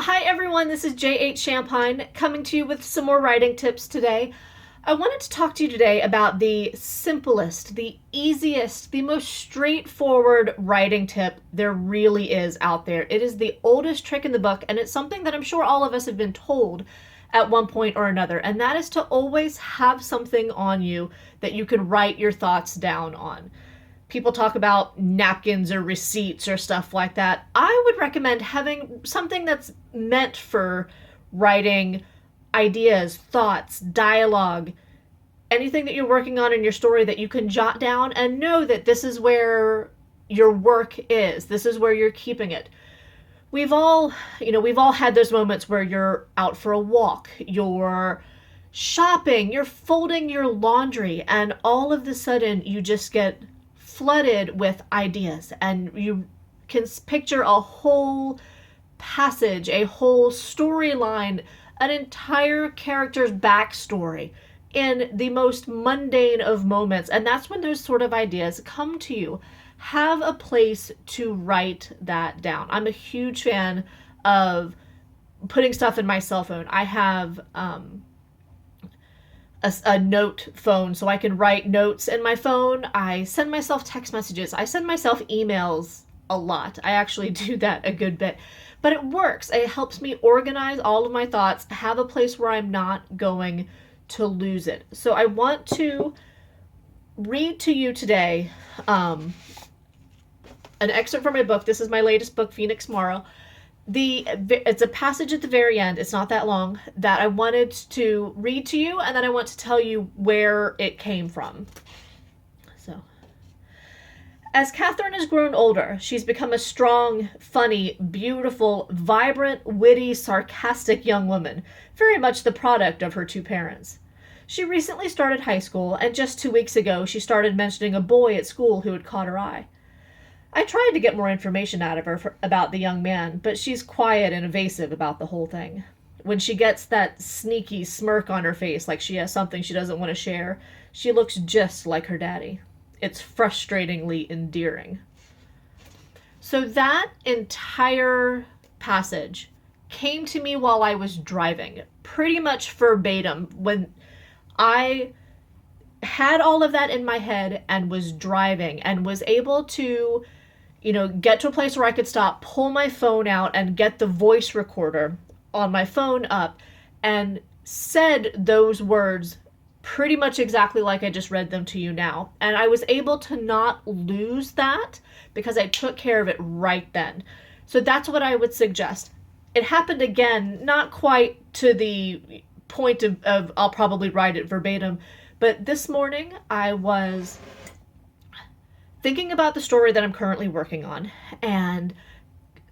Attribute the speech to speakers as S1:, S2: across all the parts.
S1: Hi everyone, this is J.H. Champine coming to you with some more writing tips today. I wanted to talk to you today about the simplest, the easiest, the most straightforward writing tip there really is out there. It is the oldest trick in the book, and it's something that I'm sure all of us have been told at one point or another, and that is to always have something on you that you can write your thoughts down on. People talk about napkins or receipts or stuff like that. I would recommend having something that's meant for writing ideas, thoughts, dialogue, anything that you're working on in your story that you can jot down and know that this is where your work is. This is where you're keeping it. We've all had those moments where you're out for a walk, you're shopping, you're folding your laundry, and all of a sudden you just get flooded with ideas and you can picture a whole passage, a whole storyline, an entire character's backstory in the most mundane of moments. And that's when those sort of ideas come to you. Have a place to write that down. I'm a huge fan of putting stuff in my cell phone. I have a note phone so I can write notes in my phone. I send myself text messages. I send myself emails a lot. I actually do that a good bit. But it works. It helps me organize all of my thoughts, have a place where I'm not going to lose it. So I want to read to you today an excerpt from my book. This is my latest book, Phoenix Morrow. It's a passage at the very end, it's not that long, that I wanted to read to you, and then I want to tell you where it came from. So, as Catherine has grown older, she's become a strong, funny, beautiful, vibrant, witty, sarcastic young woman, very much the product of her two parents. She recently started high school, and just 2 weeks ago she started mentioning a boy at school who had caught her eye. I tried to get more information out of her about the young man, but she's quiet and evasive about the whole thing. When she gets that sneaky smirk on her face like she has something she doesn't want to share, she looks just like her daddy. It's frustratingly endearing. So that entire passage came to me while I was driving, pretty much verbatim, when I had all of that in my head and was driving and was able to get to a place where I could stop, pull my phone out, and get the voice recorder on my phone up, and said those words pretty much exactly like I just read them to you now. And I was able to not lose that because I took care of it right then. So that's what I would suggest. It happened again, not quite to the point of I'll probably write it verbatim, but this morning I was thinking about the story that I'm currently working on, and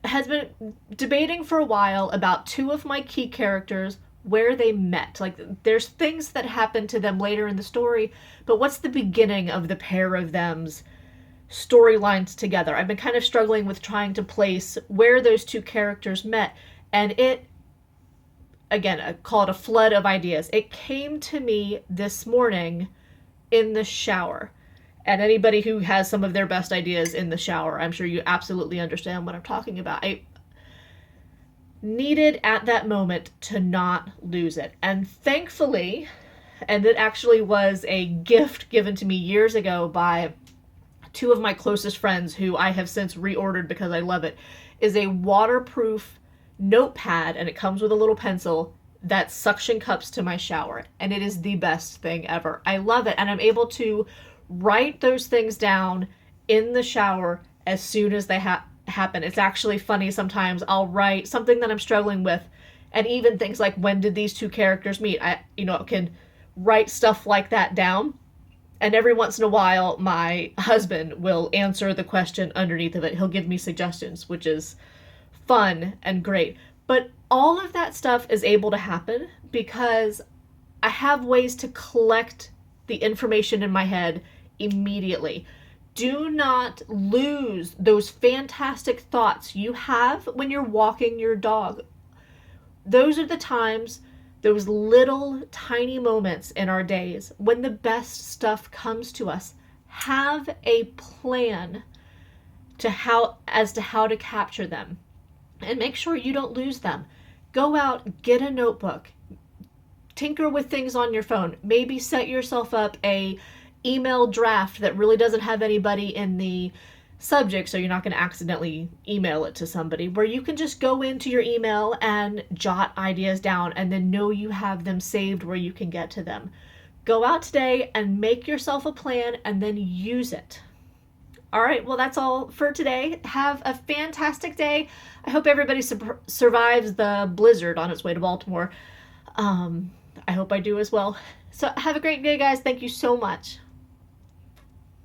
S1: has been debating for a while about two of my key characters, where they met. Like, there's things that happen to them later in the story, but what's the beginning of the pair of them's storylines together? I've been kind of struggling with trying to place where those two characters met, and again, I call it a flood of ideas. It came to me this morning in the shower. And anybody who has some of their best ideas in the shower, I'm sure you absolutely understand what I'm talking about. I needed at that moment to not lose it. And thankfully, and it actually was a gift given to me years ago by two of my closest friends who I have since reordered because I love it, is a waterproof notepad, and it comes with a little pencil that suction cups to my shower. And it is the best thing ever. I love it. And I'm able to write those things down in the shower as soon as they happen. It's actually funny, sometimes I'll write something that I'm struggling with, and even things like, when did these two characters meet? I can write stuff like that down, and every once in a while my husband will answer the question underneath of it. He'll give me suggestions, which is fun and great. But all of that stuff is able to happen because I have ways to collect the information in my head immediately. Do not lose those fantastic thoughts you have when you're walking your dog. Those are the times, those little tiny moments in our days when the best stuff comes to us. Have a plan as to how to capture them, and make sure you don't lose them. Go out, get a notebook, tinker with things on your phone. Maybe set yourself up a email draft that really doesn't have anybody in the subject, so you're not going to accidentally email it to somebody, where you can just go into your email and jot ideas down and then know you have them saved where you can get to them. Go out today and make yourself a plan and then use it. All right, well, that's all for today. Have a fantastic day. I hope everybody survives the blizzard on its way to Baltimore. I hope I do as well. So have a great day, guys. Thank you so much.